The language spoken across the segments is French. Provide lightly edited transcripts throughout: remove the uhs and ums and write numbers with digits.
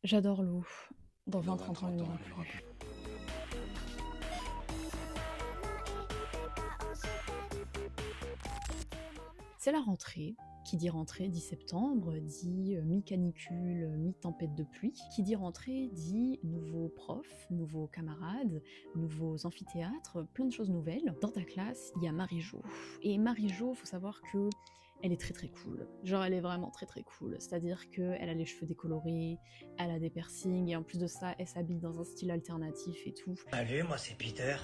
J'adore l'eau. Dans Dans 20-30 ans, il 20-30 n'y ans, aura il n'y aura plus. plus. C'est la rentrée. Qui dit rentrée dit septembre, dit mi-canicule, mi-tempête de pluie. Qui dit rentrée dit nouveaux profs, nouveaux camarades, nouveaux amphithéâtres, plein de choses nouvelles. Dans ta classe, il y a Marie-Jo. Et Marie-Jo, faut savoir que elle est très très cool. Genre elle est vraiment très très cool. C'est-à-dire qu'elle a les cheveux décolorés, elle a des piercings, et en plus de ça, elle s'habille dans un style alternatif et tout. Salut, moi c'est Peter.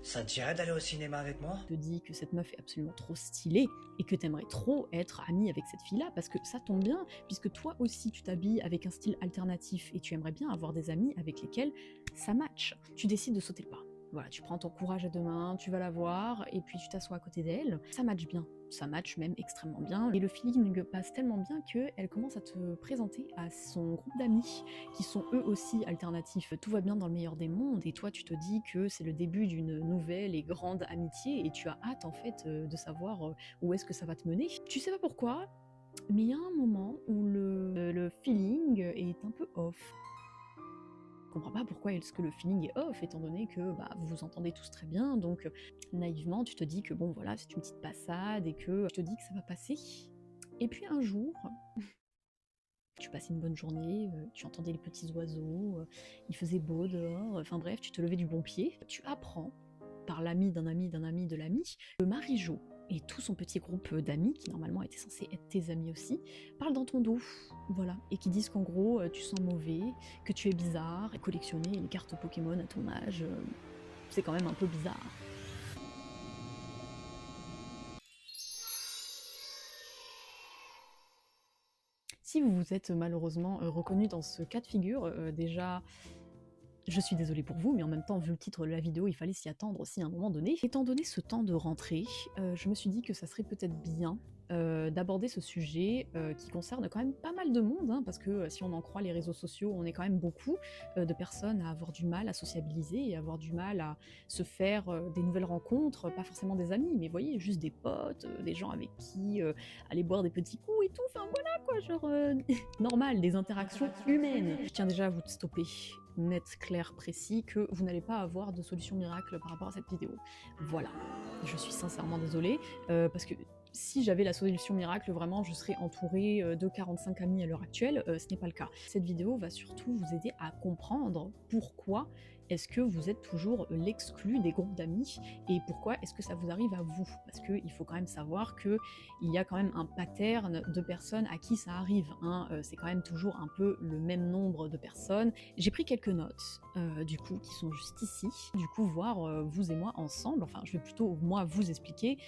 Ça te dirait d'aller au cinéma avec moi? Te dis que cette meuf est absolument trop stylée et que t'aimerais trop être amie avec cette fille-là parce que ça tombe bien puisque toi aussi tu t'habilles avec un style alternatif et tu aimerais bien avoir des amis avec lesquels ça match. Tu décides de sauter le pas. Voilà, tu prends ton courage à deux mains, tu vas la voir et puis tu t'assois à côté d'elle. Ça match bien, ça match même extrêmement bien et le feeling passe tellement bien qu'elle commence à te présenter à son groupe d'amis qui sont eux aussi alternatifs. Tout va bien dans le meilleur des mondes et toi tu te dis que c'est le début d'une nouvelle et grande amitié et tu as hâte en fait de savoir où est-ce que ça va te mener. Tu sais pas pourquoi, mais il y a un moment où le feeling est un peu off. Je comprends pas pourquoi est-ce que le feeling est off, étant donné que bah, vous vous entendez tous très bien, donc naïvement tu te dis que bon voilà c'est une petite passade et que tu te dis que ça va passer. Et puis un jour, tu passais une bonne journée, tu entendais les petits oiseaux, il faisait beau dehors, enfin bref, tu te levais du bon pied. Tu apprends, par l'ami d'un ami d'un ami de l'ami, que Marie-Jo et tout son petit groupe d'amis, qui normalement étaient censés être tes amis aussi, parlent dans ton dos, voilà, et qui disent qu'en gros, tu sens mauvais, que tu es bizarre, et collectionner les cartes Pokémon à ton âge, c'est quand même un peu bizarre. Si vous vous êtes malheureusement reconnu dans ce cas de figure, déjà, je suis désolée pour vous, mais en même temps, vu le titre de la vidéo, il fallait s'y attendre aussi à un moment donné. Étant donné ce temps de rentrée, je me suis dit que ça serait peut-être bien d'aborder ce sujet qui concerne quand même pas mal de monde, hein, parce que si on en croit les réseaux sociaux, on est quand même beaucoup de personnes à avoir du mal à sociabiliser et à avoir du mal à se faire des nouvelles rencontres, pas forcément des amis, mais vous voyez, juste des potes, des gens avec qui aller boire des petits coups et tout, enfin voilà quoi, genre normal, des interactions humaines. Je tiens déjà à vous stopper net, clair, précis, que vous n'allez pas avoir de solution miracle par rapport à cette vidéo. Voilà, je suis sincèrement désolée, parce que si j'avais la solution miracle, vraiment, je serais entourée de 45 amis à l'heure actuelle, ce n'est pas le cas. Cette vidéo va surtout vous aider à comprendre pourquoi est-ce que vous êtes toujours l'exclu des groupes d'amis et pourquoi est-ce que ça vous arrive à vous. Parce qu'il faut quand même savoir qu'il y a quand même un pattern de personnes à qui ça arrive, hein. C'est quand même toujours un peu le même nombre de personnes. J'ai pris quelques notes, du coup, qui sont juste ici. Du coup, voir vous et moi ensemble, enfin, je vais plutôt, moi, vous expliquer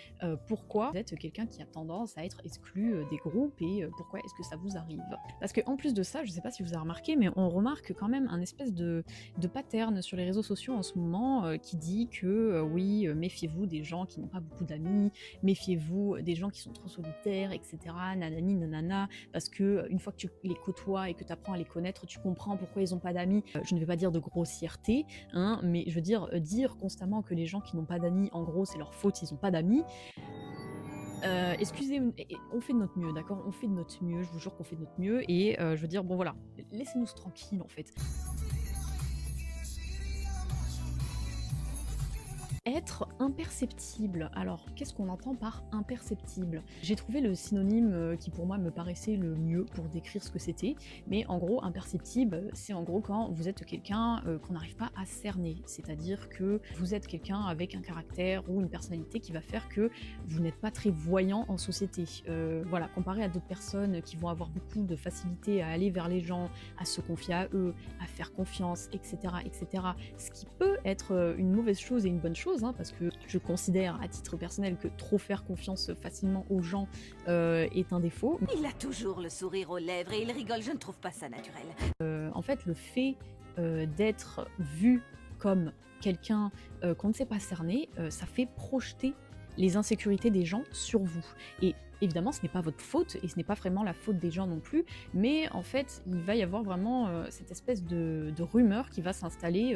pourquoi vous êtes quelqu'un qui a tendance à être exclu des groupes et pourquoi est-ce que ça vous arrive. Parce qu'en plus de ça, je sais pas si vous avez remarqué, mais on remarque quand même un espèce de pattern sur les réseaux sociaux en ce moment qui dit que oui, méfiez-vous des gens qui n'ont pas beaucoup d'amis, méfiez-vous des gens qui sont trop solitaires, etc. Nanani, nanana, parce que une fois que tu les côtoies et que tu apprends à les connaître, tu comprends pourquoi ils n'ont pas d'amis. Je ne vais pas dire de grossièreté, hein, mais je veux dire constamment que les gens qui n'ont pas d'amis, en gros, c'est leur faute s'ils n'ont pas d'amis. Excusez, on fait de notre mieux, d'accord? On fait de notre mieux, je vous jure qu'on fait de notre mieux, et je veux dire, bon voilà, laissez-nous tranquilles en fait. Être imperceptible. Alors, qu'est-ce qu'on entend par imperceptible? J'ai trouvé le synonyme qui pour moi me paraissait le mieux pour décrire ce que c'était, mais en gros, imperceptible, c'est en gros quand vous êtes quelqu'un qu'on n'arrive pas à cerner, c'est-à-dire que vous êtes quelqu'un avec un caractère ou une personnalité qui va faire que vous n'êtes pas très voyant en société. Voilà, comparé à d'autres personnes qui vont avoir beaucoup de facilité à aller vers les gens, à se confier à eux, à faire confiance, etc., etc. Ce qui peut être une mauvaise chose et une bonne chose, hein, parce que je considère à titre personnel que trop faire confiance facilement aux gens est un défaut. Il a toujours le sourire aux lèvres et il rigole, je ne trouve pas ça naturel. En fait, le fait d'être vu comme quelqu'un qu'on ne sait pas cerner, ça fait projeter les insécurités des gens sur vous. Et évidemment, ce n'est pas votre faute, et ce n'est pas vraiment la faute des gens non plus, mais en fait, il va y avoir vraiment cette espèce de rumeur qui va s'installer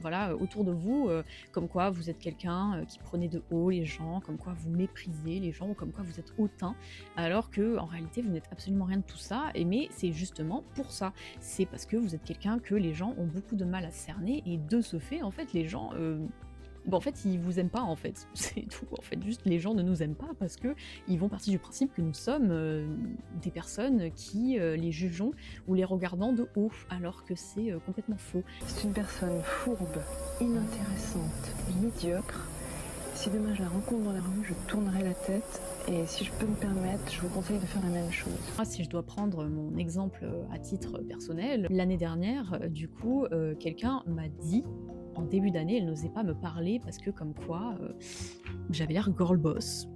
voilà, autour de vous, comme quoi vous êtes quelqu'un qui prenait de haut les gens, comme quoi vous méprisez les gens, ou comme quoi vous êtes hautain, alors que en réalité, vous n'êtes absolument rien de tout ça, mais c'est justement pour ça. C'est parce que vous êtes quelqu'un que les gens ont beaucoup de mal à cerner, et de ce fait, en fait, les gens... en fait, ils vous aiment pas, en fait. C'est tout. En fait, juste les gens ne nous aiment pas parce que ils vont partir du principe que nous sommes des personnes qui les jugeons ou les regardons de haut, alors que c'est complètement faux. C'est une personne fourbe, inintéressante, médiocre. Si demain je la rencontre dans la rue, je tournerai la tête. Et si je peux me permettre, je vous conseille de faire la même chose. Moi, si je dois prendre mon exemple à titre personnel, l'année dernière, du coup, quelqu'un m'a dit, en début d'année, elle n'osait pas me parler parce que comme quoi, j'avais l'air girl boss.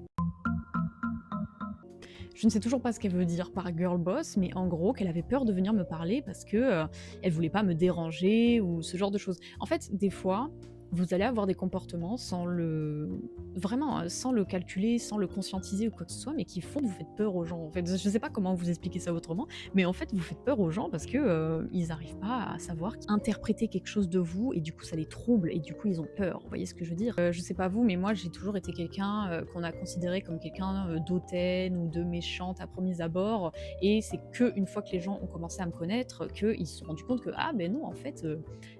Je ne sais toujours pas ce qu'elle veut dire par girl boss, mais en gros, qu'elle avait peur de venir me parler parce que elle voulait pas me déranger ou ce genre de choses. En fait, des fois, vous allez avoir des comportements sans le... Vraiment, sans le calculer, sans le conscientiser ou quoi que ce soit, mais qui font que vous faites peur aux gens. En fait, je sais pas comment vous expliquer ça autrement, mais en fait, vous faites peur aux gens parce que ils n'arrivent pas à savoir interpréter quelque chose de vous, et du coup, ça les trouble, et du coup, ils ont peur. Vous voyez ce que je veux dire? Je sais pas vous, mais moi, j'ai toujours été quelqu'un qu'on a considéré comme quelqu'un d'hautaine ou de méchante à premiers abords, et c'est que une fois que les gens ont commencé à me connaître, qu'ils se sont rendus compte que ah ben non, en fait,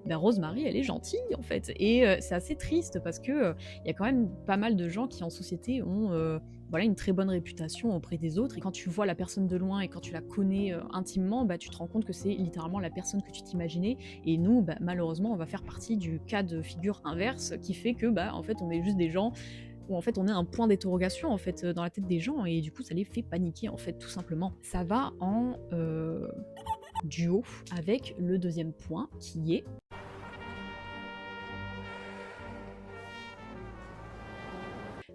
ben Rosemary, elle est gentille, en fait. Et c'est assez triste parce que il y a quand même pas mal de gens qui en société ont voilà, une très bonne réputation auprès des autres, et quand tu vois la personne de loin et quand tu la connais intimement, bah, tu te rends compte que c'est littéralement la personne que tu t'imaginais, et nous, bah, malheureusement, on va faire partie du cas de figure inverse qui fait que bah, en fait, on est juste des gens où en fait on est un point d'interrogation en fait dans la tête des gens, et du coup ça les fait paniquer en fait, tout simplement. Ça va en duo avec le deuxième point qui est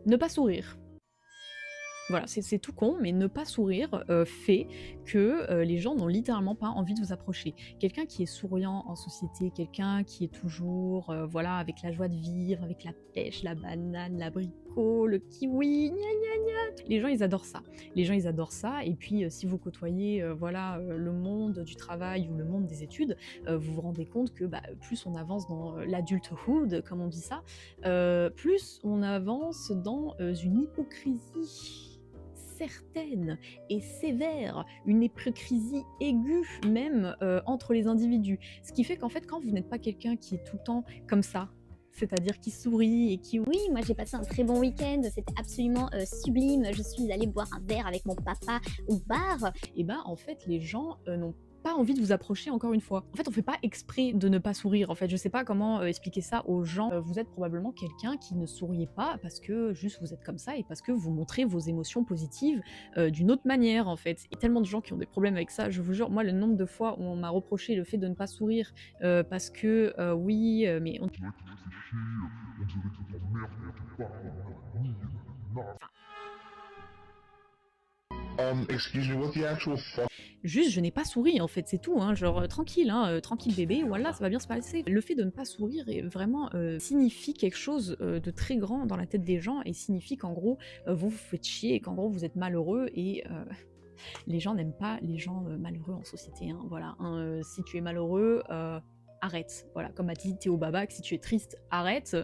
ne pas sourire. Voilà, c'est tout con, mais ne pas sourire fait que les gens n'ont littéralement pas envie de vous approcher. Quelqu'un qui est souriant en société, quelqu'un qui est toujours voilà, avec la joie de vivre, avec la pêche, la banane, l'abricot, le kiwi, gna gna gna. Les gens, ils adorent ça. Les gens, ils adorent ça. Et puis, si vous côtoyez voilà, le monde du travail ou le monde des études, vous vous rendez compte que bah, plus on avance dans l'adulthood, comme on dit ça, plus on avance dans une hypocrisie certaine et sévère, une hypocrisie aiguë même entre les individus. Ce qui fait qu'en fait, quand vous n'êtes pas quelqu'un qui est tout le temps comme ça, c'est-à-dire qui sourit et qui... Oui, moi j'ai passé un très bon week-end, c'était absolument sublime. Je suis allée boire un verre avec mon papa au bar. Et ben en fait, les gens n'ont pas envie de vous approcher encore une fois. En fait, on fait pas exprès de ne pas sourire. En fait, je sais pas comment expliquer ça aux gens. Vous êtes probablement quelqu'un qui ne souriez pas parce que juste vous êtes comme ça et parce que vous montrez vos émotions positives d'une autre manière, en fait. Et tellement de gens qui ont des problèmes avec ça, je vous jure, moi, le nombre de fois où on m'a reproché le fait de ne pas sourire parce que, oui, mais... Excuse me, what's the actual fuck? Juste, je n'ai pas souri, en fait, c'est tout, hein, genre tranquille, hein, tranquille bébé, voilà, ça va bien se passer. Le fait de ne pas sourire est vraiment signifie quelque chose de très grand dans la tête des gens, et signifie qu'en gros, vous vous faites chier, et qu'en gros, vous êtes malheureux, et les gens n'aiment pas les gens malheureux en société, hein, voilà. Hein, si tu es malheureux, arrête, voilà, comme a dit Théo Babac, si tu es triste, arrête.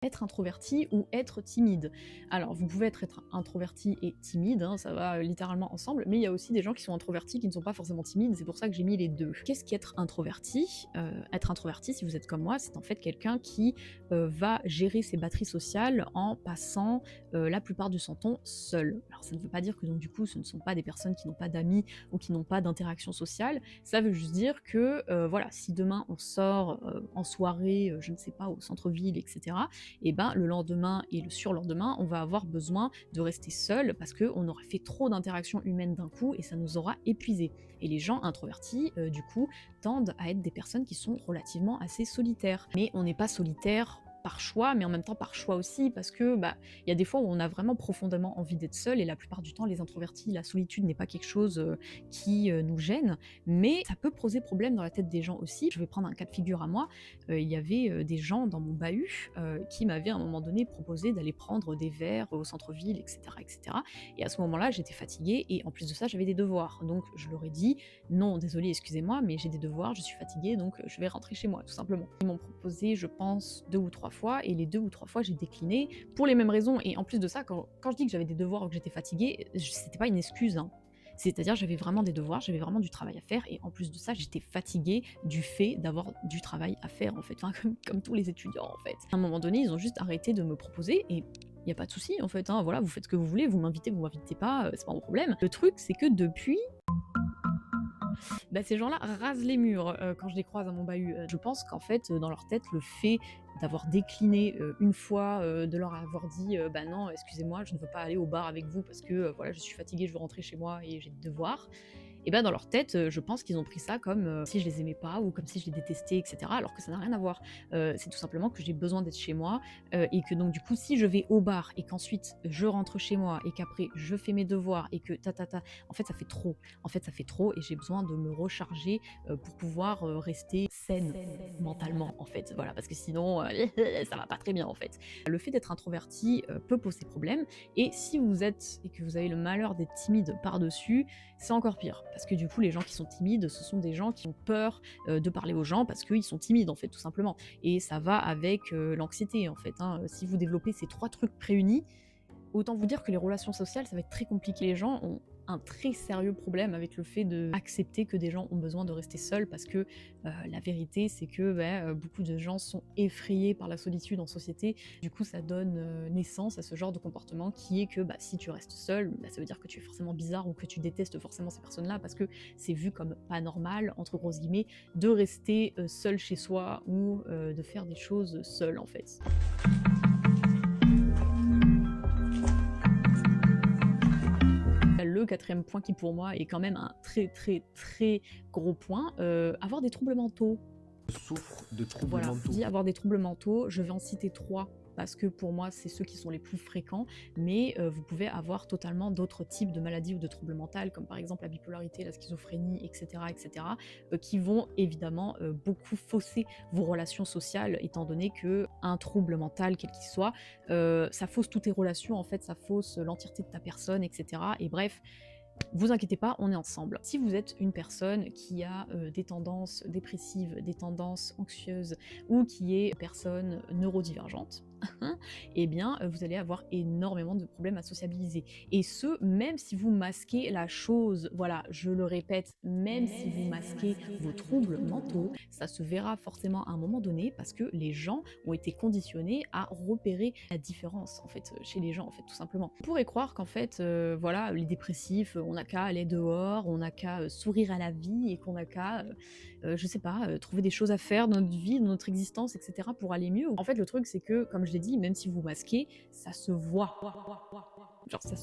Être introverti ou être timide. Alors, vous pouvez être introverti et timide, hein, ça va littéralement ensemble, mais il y a aussi des gens qui sont introvertis qui ne sont pas forcément timides, c'est pour ça que j'ai mis les deux. Qu'est-ce qu'être introverti? Être introverti, si vous êtes comme moi, c'est en fait quelqu'un qui va gérer ses batteries sociales en passant la plupart de son temps seul. Alors, ça ne veut pas dire que donc du coup, ce ne sont pas des personnes qui n'ont pas d'amis ou qui n'ont pas d'interaction sociale, ça veut juste dire que, voilà, si demain on sort en soirée, je ne sais pas, au centre-ville, etc., et ben le lendemain et le surlendemain, on va avoir besoin de rester seul parce qu'on aura fait trop d'interactions humaines d'un coup et ça nous aura épuisé. Et les gens introvertis, du coup, tendent à être des personnes qui sont relativement assez solitaires. Mais on n'est pas solitaire par choix, mais en même temps par choix aussi, parce que il y a des fois où on a vraiment profondément envie d'être seul, et la plupart du temps, les introvertis, la solitude n'est pas quelque chose qui nous gêne, mais ça peut poser problème dans la tête des gens aussi. Je vais prendre un cas de figure à moi. Il y avait des gens dans mon bahut qui m'avaient à un moment donné proposé d'aller prendre des verres au centre-ville, etc., etc. Et à ce moment-là, j'étais fatiguée, et en plus de ça, j'avais des devoirs. Donc je leur ai dit, non, désolé, excusez-moi, mais j'ai des devoirs, je suis fatiguée, donc je vais rentrer chez moi, tout simplement. Ils m'ont proposé, je pense, 2 ou 3 fois, et les 2 ou 3 fois, j'ai décliné pour les mêmes raisons. Et en plus de ça, quand je dis que j'avais des devoirs ou que j'étais fatiguée, c'était pas une excuse, hein. C'est-à-dire, j'avais vraiment des devoirs, j'avais vraiment du travail à faire, et en plus de ça, j'étais fatiguée du fait d'avoir du travail à faire, en fait, enfin, comme tous les étudiants, en fait. À un moment donné, ils ont juste arrêté de me proposer, et il n'y a pas de souci, en fait, hein, voilà, vous faites ce que vous voulez, vous m'invitez pas, c'est pas mon problème. Le truc, c'est que depuis, ces gens-là rasent les murs quand je les croise à mon bahut. Je pense qu'en fait, dans leur tête, le fait d'avoir décliné une fois, de leur avoir dit non, excusez-moi, je ne veux pas aller au bar avec vous parce que voilà, je suis fatiguée, je veux rentrer chez moi et j'ai des devoirs. Et dans leur tête, je pense qu'ils ont pris ça comme si je les aimais pas ou comme si je les détestais, etc. Alors que ça n'a rien à voir. C'est tout simplement que j'ai besoin d'être chez moi et que donc du coup, si je vais au bar et qu'ensuite je rentre chez moi et qu'après je fais mes devoirs et que en fait ça fait trop. En fait ça fait trop et j'ai besoin de me recharger pour pouvoir rester saine mentalement en fait. Voilà, parce que sinon ça va pas très bien en fait. Le fait d'être introverti peut poser problème, et si vous êtes et que vous avez le malheur d'être timide par-dessus, c'est encore pire. Parce que du coup, les gens qui sont timides, ce sont des gens qui ont peur de parler aux gens parce qu'ils sont timides, en fait, tout simplement. Et ça va avec l'anxiété, en fait, hein. Si vous développez ces 3 trucs réunis, autant vous dire que les relations sociales, ça va être très compliqué. Les gens ont un très sérieux problème avec le fait d'accepter que des gens ont besoin de rester seuls, parce que la vérité, c'est que beaucoup de gens sont effrayés par la solitude en société. Du coup, ça donne naissance à ce genre de comportement qui est que si tu restes seul, ça veut dire que tu es forcément bizarre ou que tu détestes forcément ces personnes-là, parce que c'est vu comme pas normal, entre grosses guillemets, de rester seul chez soi ou de faire des choses seul, en fait. Le 4e point qui pour moi est quand même un très très très gros point, avoir des troubles mentaux. Souffre de troubles Voilà, mentaux. je dis avoir des troubles mentaux, je vais en citer 3 parce que pour moi c'est ceux qui sont les plus fréquents, mais vous pouvez avoir totalement d'autres types de maladies ou de troubles mentaux, comme par exemple la bipolarité, la schizophrénie, etc., etc., qui vont évidemment beaucoup fausser vos relations sociales, étant donné que un trouble mental, quel qu'il soit, ça fausse toutes tes relations, en fait, ça fausse l'entièreté de ta personne, etc. Et bref, vous inquiétez pas, on est ensemble. Si vous êtes une personne qui a des tendances dépressives, des tendances anxieuses, ou qui est personne neurodivergente, eh bien, vous allez avoir énormément de problèmes à sociabiliser. Et ce, même si vous masquez la chose, voilà, je le répète, même si vous masquez vos troubles mentaux, ça se verra forcément à un moment donné, parce que les gens ont été conditionnés à repérer la différence, en fait, chez les gens, en fait, tout simplement. On pourrait croire qu'en fait, voilà, les dépressifs, on n'a qu'à aller dehors, on n'a qu'à sourire à la vie, et qu'on n'a qu'à, je sais pas, trouver des choses à faire dans notre vie, dans notre existence, etc., pour aller mieux. En fait, le truc, c'est que, comme je l'ai dit, même si vous masquez, ça se voit. Genre ça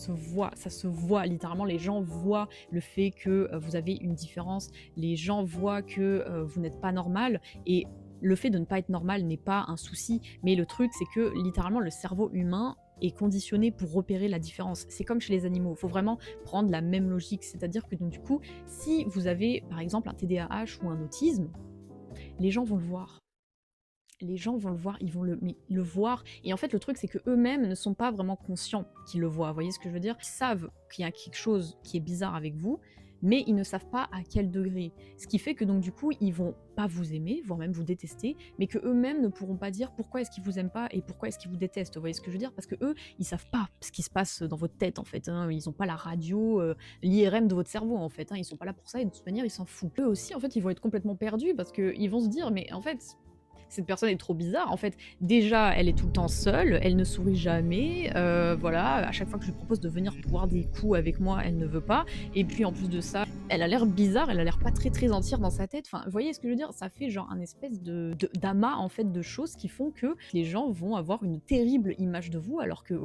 se voit, littéralement, les gens voient le fait que vous avez une différence, les gens voient que vous n'êtes pas normal, et le fait de ne pas être normal n'est pas un souci, mais le truc, c'est que, littéralement, le cerveau humain est conditionné pour repérer la différence. C'est comme chez les animaux, il faut vraiment prendre la même logique, c'est-à-dire que donc du coup, si vous avez par exemple un TDAH ou un autisme, les gens vont le voir. Les gens vont le voir, ils vont le voir, et en fait le truc c'est que eux-mêmes ne sont pas vraiment conscients qu'ils le voient, vous voyez ce que je veux dire? Ils savent qu'il y a quelque chose qui est bizarre avec vous, mais ils ne savent pas à quel degré. Ce qui fait que donc du coup ils vont pas vous aimer, voire même vous détester, mais que eux-mêmes ne pourront pas dire pourquoi est-ce qu'ils vous aiment pas et pourquoi est-ce qu'ils vous détestent, vous voyez ce que je veux dire? Parce que eux, ils savent pas ce qui se passe dans votre tête en fait, hein. Ils ont pas la radio, l'IRM de votre cerveau en fait, hein. Ils sont pas là pour ça, et de toute manière ils s'en foutent. Eux aussi en fait ils vont être complètement perdus, parce qu'ils vont se dire mais en fait cette personne est trop bizarre. En fait, déjà, elle est tout le temps seule, elle ne sourit jamais, voilà, à chaque fois que je lui propose de venir boire des coups avec moi, elle ne veut pas, et puis en plus de ça, elle a l'air bizarre, elle a l'air pas très très entière dans sa tête, enfin, vous voyez ce que je veux dire? Ça fait genre un espèce d'amas, en fait, de choses qui font que les gens vont avoir une terrible image de vous, alors que,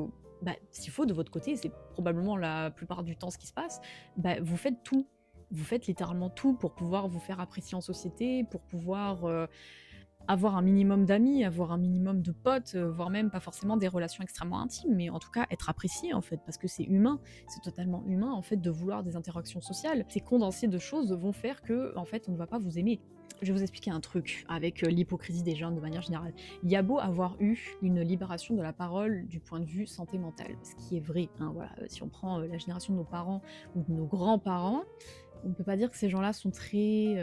s'il faut, de votre côté, c'est probablement la plupart du temps ce qui se passe, vous faites tout. Vous faites littéralement tout pour pouvoir vous faire apprécier en société, pour pouvoir avoir un minimum d'amis, avoir un minimum de potes, voire même pas forcément des relations extrêmement intimes, mais en tout cas être apprécié en fait, parce que c'est humain, c'est totalement humain en fait de vouloir des interactions sociales. Ces condensés de choses vont faire que en fait on ne va pas vous aimer. Je vais vous expliquer un truc avec l'hypocrisie des gens de manière générale. Il y a beau avoir eu une libération de la parole du point de vue santé mentale, ce qui est vrai, hein, voilà. Si on prend la génération de nos parents ou de nos grands-parents, on ne peut pas dire que ces gens-là sont très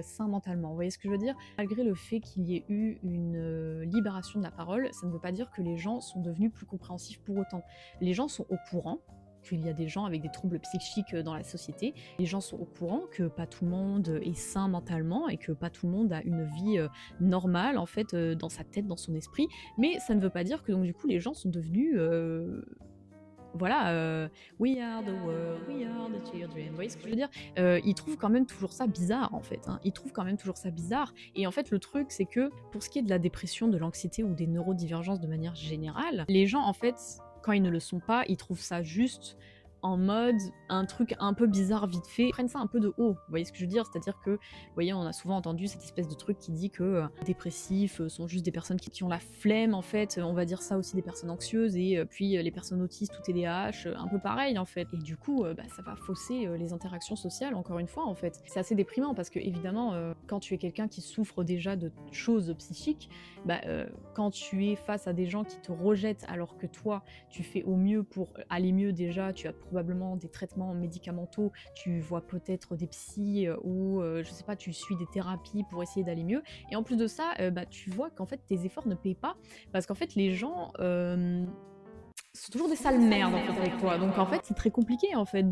sains mentalement. Vous voyez ce que je veux dire? Malgré le fait qu'il y ait eu une libération de la parole, ça ne veut pas dire que les gens sont devenus plus compréhensifs pour autant. Les gens sont au courant qu'il y a des gens avec des troubles psychiques dans la société. Les gens sont au courant que pas tout le monde est sain mentalement et que pas tout le monde a une vie normale en fait dans sa tête, dans son esprit. Mais ça ne veut pas dire que donc du coup les gens sont devenus voilà, we are the world, we are the children. Vous voyez ce que je veux dire? Ils trouvent quand même toujours ça bizarre, en fait, hein. Ils trouvent quand même toujours ça bizarre. Et en fait, le truc, c'est que pour ce qui est de la dépression, de l'anxiété ou des neurodivergences de manière générale, les gens, en fait, quand ils ne le sont pas, ils trouvent ça juste en mode un truc un peu bizarre vite fait, ils prennent ça un peu de haut, vous voyez ce que je veux dire? C'est-à-dire que, vous voyez, on a souvent entendu cette espèce de truc qui dit que les dépressifs sont juste des personnes qui ont la flemme en fait, on va dire ça aussi des personnes anxieuses, et puis les personnes autistes ou TDAH, un peu pareil en fait. Et du coup, ça va fausser les interactions sociales encore une fois en fait. C'est assez déprimant parce que évidemment, quand tu es quelqu'un qui souffre déjà de choses psychiques, quand tu es face à des gens qui te rejettent alors que toi, tu fais au mieux pour aller mieux déjà, tu as probablement des traitements médicamenteux, tu vois peut-être des psys ou je sais pas, tu suis des thérapies pour essayer d'aller mieux. Et en plus de ça, tu vois qu'en fait tes efforts ne payent pas parce qu'en fait les gens sont toujours des sales merdes en fait avec toi. Donc en fait c'est très compliqué en fait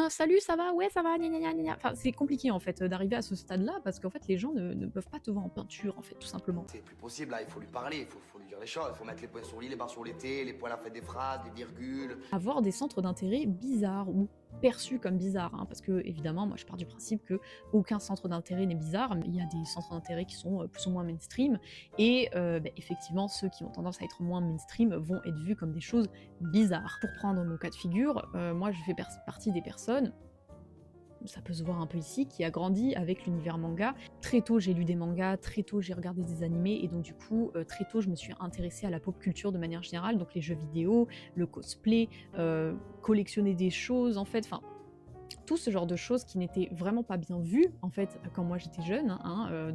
salut, ça va? Ouais, ça va, gna gna gna gna. Enfin, c'est compliqué en fait d'arriver à ce stade-là parce qu'en fait les gens ne peuvent pas te voir en peinture en fait, tout simplement. C'est plus possible là, il faut lui parler, faut lui dire les choses, il faut mettre les points sur l'île, les barres sur les T, les points à la fin des phrases, des virgules. Avoir des centres d'intérêt bizarres ou perçus comme bizarres, hein, parce que évidemment moi je pars du principe que aucun centre d'intérêt n'est bizarre, mais il y a des centres d'intérêt qui sont plus ou moins mainstream, et effectivement ceux qui ont tendance à être moins mainstream vont être vus comme des choses bizarres. Pour prendre mon cas de figure, moi je fais partie des personnes, ça peut se voir un peu ici, qui a grandi avec l'univers manga. Très tôt j'ai lu des mangas, très tôt j'ai regardé des animés, et donc du coup très tôt je me suis intéressée à la pop culture de manière générale, donc les jeux vidéo, le cosplay, collectionner des choses en fait, enfin tout ce genre de choses qui n'étaient vraiment pas bien vues en fait quand moi j'étais jeune,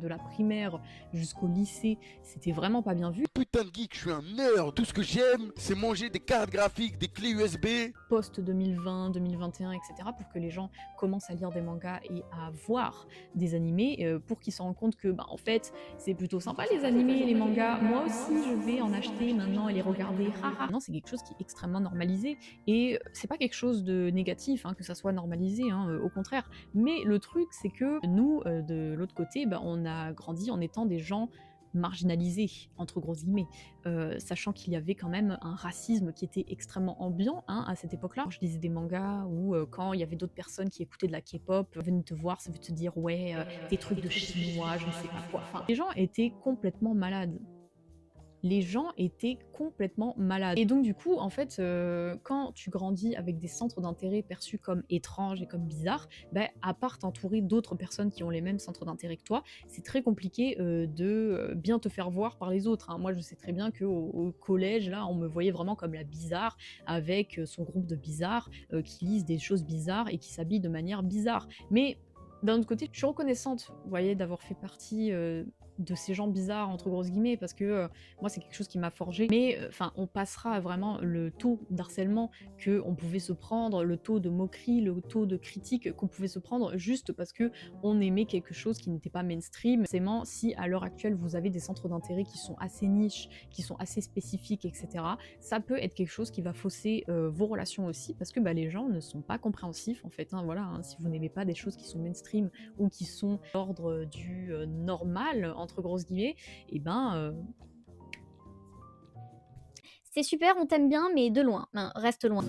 de la primaire jusqu'au lycée, c'était vraiment pas bien vu. Putain de geek, je suis un nerd, tout ce que j'aime, c'est manger des cartes graphiques, des clés USB. Post 2020, 2021, etc. pour que les gens commencent à lire des mangas et à voir des animés, pour qu'ils se rendent compte que en fait c'est plutôt sympa les animés et les mangas, moi aussi je vais en acheter maintenant et les regarder, haha. Non, c'est quelque chose qui est extrêmement normalisé, et c'est pas quelque chose de négatif que ça soit normalisé, au contraire, mais le truc c'est que nous de l'autre côté, on a grandi en étant des gens marginalisés, entre gros guillemets, sachant qu'il y avait quand même un racisme qui était extrêmement ambiant à cette époque-là. Je lisais des mangas où quand il y avait d'autres personnes qui écoutaient de la K-pop, venaient te voir, ça veut te dire ouais, des trucs de chinois, je ne sais pas quoi. Enfin, les gens étaient complètement malades. Les gens étaient complètement malades. Et donc du coup, en fait, quand tu grandis avec des centres d'intérêt perçus comme étranges et comme bizarres, à part t'entourer d'autres personnes qui ont les mêmes centres d'intérêt que toi, c'est très compliqué de bien te faire voir par les autres. Moi, je sais très bien qu'au collège, là, on me voyait vraiment comme la bizarre, avec son groupe de bizarres qui lisent des choses bizarres et qui s'habillent de manière bizarre. Mais d'un autre côté, je suis reconnaissante, vous voyez, d'avoir fait partie de ces gens bizarres entre grosses guillemets, parce que moi c'est quelque chose qui m'a forgé, mais on passera vraiment le taux d'harcèlement qu'on pouvait se prendre, le taux de moquerie, le taux de critique qu'on pouvait se prendre juste parce que on aimait quelque chose qui n'était pas mainstream. Forcément, si à l'heure actuelle vous avez des centres d'intérêt qui sont assez niches, qui sont assez spécifiques, etc., ça peut être quelque chose qui va fausser vos relations aussi, parce que les gens ne sont pas compréhensifs en fait, si vous n'aimez pas des choses qui sont mainstream ou qui sont l'ordre du normal entre grosses guillemets, c'est super, on t'aime bien, mais de loin, reste loin.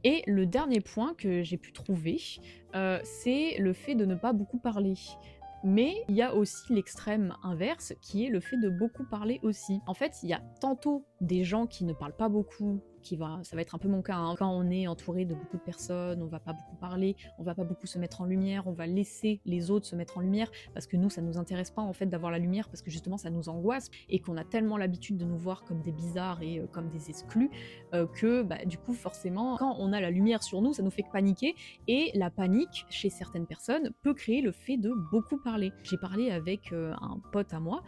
Et le dernier point que j'ai pu trouver, c'est le fait de ne pas beaucoup parler. Mais il y a aussi l'extrême inverse qui est le fait de beaucoup parler aussi. En fait, il y a tantôt des gens qui ne parlent pas beaucoup ça va être un peu mon cas, hein. Quand on est entouré de beaucoup de personnes, on va pas beaucoup parler, on va pas beaucoup se mettre en lumière, on va laisser les autres se mettre en lumière, parce que nous, ça nous intéresse pas en fait d'avoir la lumière, parce que justement ça nous angoisse, et qu'on a tellement l'habitude de nous voir comme des bizarres et comme des exclus, que bah, du coup forcément, quand on a la lumière sur nous, ça nous fait que paniquer, et la panique, chez certaines personnes, peut créer le fait de beaucoup parler. J'ai parlé avec un pote à moi,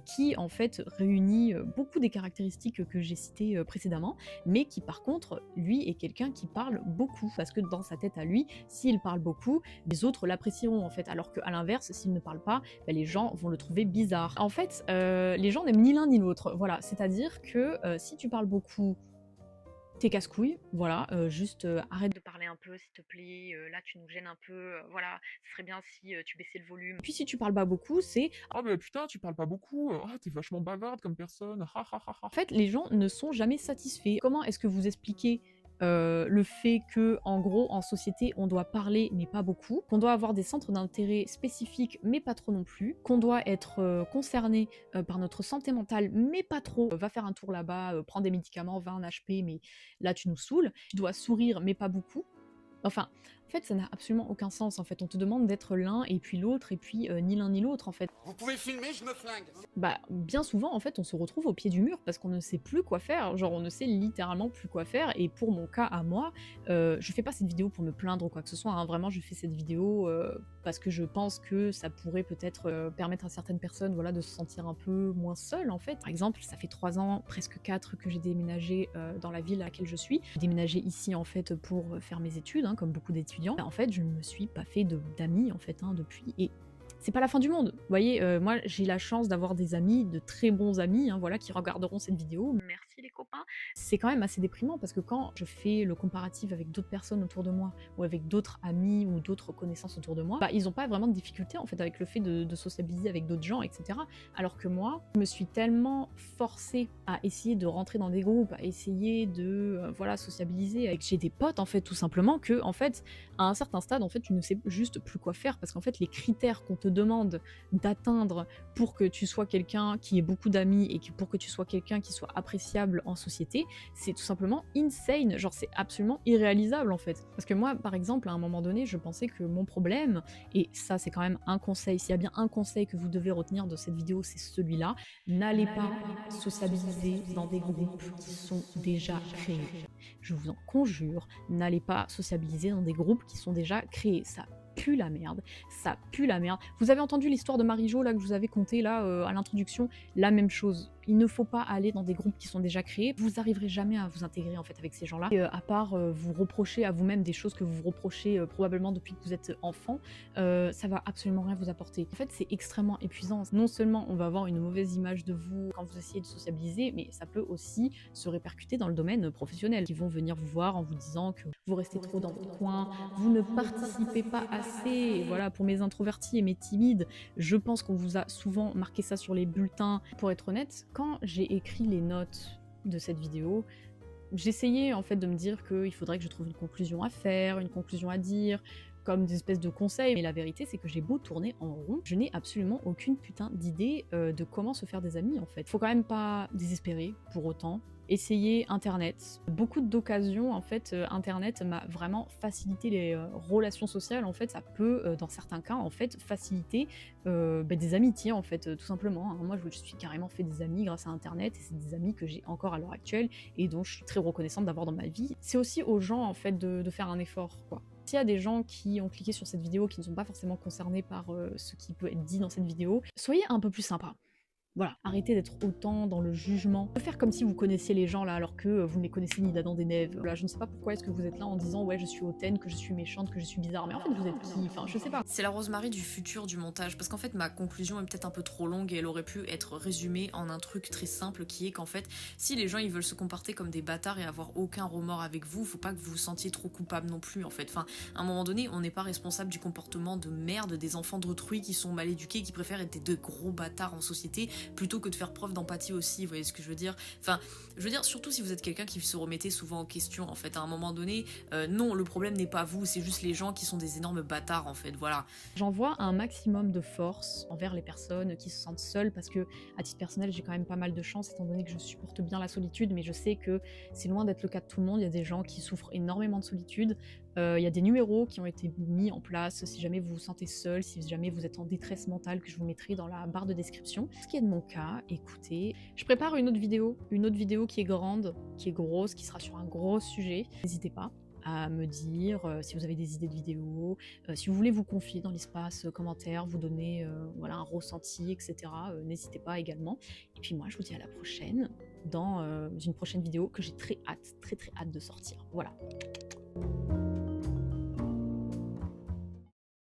qui en fait réunit beaucoup des caractéristiques que j'ai citées précédemment, mais qui par contre, lui, est quelqu'un qui parle beaucoup, parce que dans sa tête à lui, s'il parle beaucoup, les autres l'apprécieront en fait, alors qu'à l'inverse, s'il ne parle pas, bah, les gens vont le trouver bizarre. En fait, les gens n'aiment ni l'un ni l'autre, voilà, c'est-à-dire que si tu parles beaucoup, t'es casse-couille, voilà, juste arrête de parler un peu s'il te plaît, là tu nous gênes un peu, voilà, ce serait bien si tu baissais le volume. Puis si tu parles pas beaucoup, c'est Ah mais putain, tu parles pas beaucoup, ah t'es vachement bavarde comme personne, ha ha ha ha. en fait, les gens ne sont jamais satisfaits. Comment est-ce que vous expliquez le fait que, en gros, en société, on doit parler mais pas beaucoup, qu'on doit avoir des centres d'intérêt spécifiques mais pas trop non plus, qu'on doit être concerné par notre santé mentale mais pas trop, va faire un tour là-bas, prends des médicaments, va en HP, mais là tu nous saoules, tu dois sourire mais pas beaucoup. Enfin, en fait, ça n'a absolument aucun sens, en fait. On te demande d'être l'un et puis l'autre, et puis ni l'un ni l'autre, en fait. Vous pouvez filmer, je me flingue. Bah, bien souvent, en fait, on se retrouve au pied du mur parce qu'on ne sait plus quoi faire. Genre, on ne sait littéralement plus quoi faire. Et pour mon cas à moi, je fais pas cette vidéo pour me plaindre ou quoi que ce soit, hein. Vraiment, je fais cette vidéo parce que je pense que ça pourrait peut-être permettre à certaines personnes, voilà, de se sentir un peu moins seules, en fait. Par exemple, ça fait 3 ans, presque 4, que j'ai déménagé dans la ville à laquelle je suis. J'ai déménagé ici, en fait, pour faire mes études, hein, comme beaucoup d'étudiants. En fait, je ne me suis pas fait d'amis, en fait, hein, depuis. Et c'est pas la fin du monde. Vous voyez, moi, j'ai la chance d'avoir des amis, de très bons amis, hein, voilà, qui regarderont cette vidéo. Merci les copains. C'est quand même assez déprimant parce que quand je fais le comparatif avec d'autres personnes autour de moi, ou avec d'autres amis ou d'autres connaissances autour de moi, bah, ils n'ont pas vraiment de difficulté en fait avec le fait de sociabiliser avec d'autres gens, etc. Alors que moi, je me suis tellement forcée à essayer de rentrer dans des groupes, à essayer de voilà, sociabiliser avec j'ai des potes en fait, tout simplement, que en fait, à un certain stade, en fait, tu ne sais juste plus quoi faire parce qu'en fait, les critères qu'on te demande d'atteindre pour que tu sois quelqu'un qui ait beaucoup d'amis et pour que tu sois quelqu'un qui soit appréciable en société, c'est tout simplement insane, genre c'est absolument irréalisable en fait. Parce que moi, par exemple, à un moment donné, je pensais que mon problème, et ça c'est quand même un conseil, s'il y a bien un conseil que vous devez retenir de cette vidéo, c'est celui-là, n'allez pas sociabiliser dans des groupes qui sont déjà créés. Je vous en conjure, n'allez pas sociabiliser dans des groupes qui sont déjà créés, ça pue la merde, ça pue la merde. Vous avez entendu l'histoire de Marie-Jo là que je vous avais contée là à l'introduction, la même chose. Il ne faut pas aller dans des groupes qui sont déjà créés, vous arriverez jamais à vous intégrer en fait avec ces gens-là. À part vous reprocher à vous-même des choses que vous vous reprochez probablement depuis que vous êtes enfant, ça va absolument rien vous apporter. En fait, c'est extrêmement épuisant. Non seulement on va avoir une mauvaise image de vous quand vous essayez de sociabiliser, mais ça peut aussi se répercuter dans le domaine professionnel. Ils vont venir vous voir en vous disant que vous restez trop dans votre coin, vous ne participez pas assez. Et voilà, pour mes introvertis et mes timides, je pense qu'on vous a souvent marqué ça sur les bulletins. Pour être honnête, quand j'ai écrit les notes de cette vidéo, j'essayais en fait de me dire qu'il faudrait que je trouve une conclusion à faire, une conclusion à dire, comme des espèces de conseils, mais la vérité c'est que j'ai beau tourner en rond, je n'ai absolument aucune putain d'idée de comment se faire des amis en fait. Faut quand même pas désespérer pour autant. Essayez Internet. Beaucoup d'occasions, en fait, Internet m'a vraiment facilité les relations sociales. En fait, ça peut, dans certains cas, en fait, faciliter des amitiés, en fait, tout simplement, hein. Moi, je me suis carrément fait des amis grâce à Internet, et c'est des amis que j'ai encore à l'heure actuelle, et dont je suis très reconnaissante d'avoir dans ma vie. C'est aussi aux gens, en fait, de faire un effort, quoi. S'il y a des gens qui ont cliqué sur cette vidéo, qui ne sont pas forcément concernés par ce qui peut être dit dans cette vidéo, soyez un peu plus sympa. Voilà, arrêtez d'être autant dans le jugement. Faire comme si vous connaissiez les gens là alors que vous ne les connaissez ni d'Adam des Neives. Voilà, je ne sais pas pourquoi est-ce que vous êtes là en disant ouais je suis hautaine, que je suis méchante, que je suis bizarre, mais en fait vous êtes qui, enfin je sais pas. C'est la Rosemary du futur du montage, parce qu'en fait ma conclusion est peut-être un peu trop longue et elle aurait pu être résumée en un truc très simple qui est qu'en fait si les gens ils veulent se comporter comme des bâtards et avoir aucun remords avec vous, faut pas que vous vous sentiez trop coupable non plus en fait. Enfin, à un moment donné, on n'est pas responsable du comportement de merde des enfants d'autrui qui sont mal éduqués, qui préfèrent être des gros bâtards en société plutôt que de faire preuve d'empathie aussi, vous voyez ce que je veux dire? Enfin, je veux dire, surtout si vous êtes quelqu'un qui se remettait souvent en question, en fait, à un moment donné, non, le problème n'est pas vous, c'est juste les gens qui sont des énormes bâtards, en fait, voilà. J'envoie un maximum de force envers les personnes qui se sentent seules parce que, à titre personnel, j'ai quand même pas mal de chance étant donné que je supporte bien la solitude, mais je sais que c'est loin d'être le cas de tout le monde. Il y a des gens qui souffrent énormément de solitude. Il y a des numéros qui ont été mis en place si jamais vous vous sentez seul, si jamais vous êtes en détresse mentale, que je vous mettrai dans la barre de description. Ce qui est de mon cas, écoutez, je prépare une autre vidéo qui est grande, qui est grosse, qui sera sur un gros sujet. N'hésitez pas à me dire si vous avez des idées de vidéos, si vous voulez vous confier dans l'espace commentaire, vous donner voilà, un ressenti, etc. N'hésitez pas également. Et puis moi, je vous dis à la prochaine dans une prochaine vidéo que j'ai très hâte de sortir. Voilà.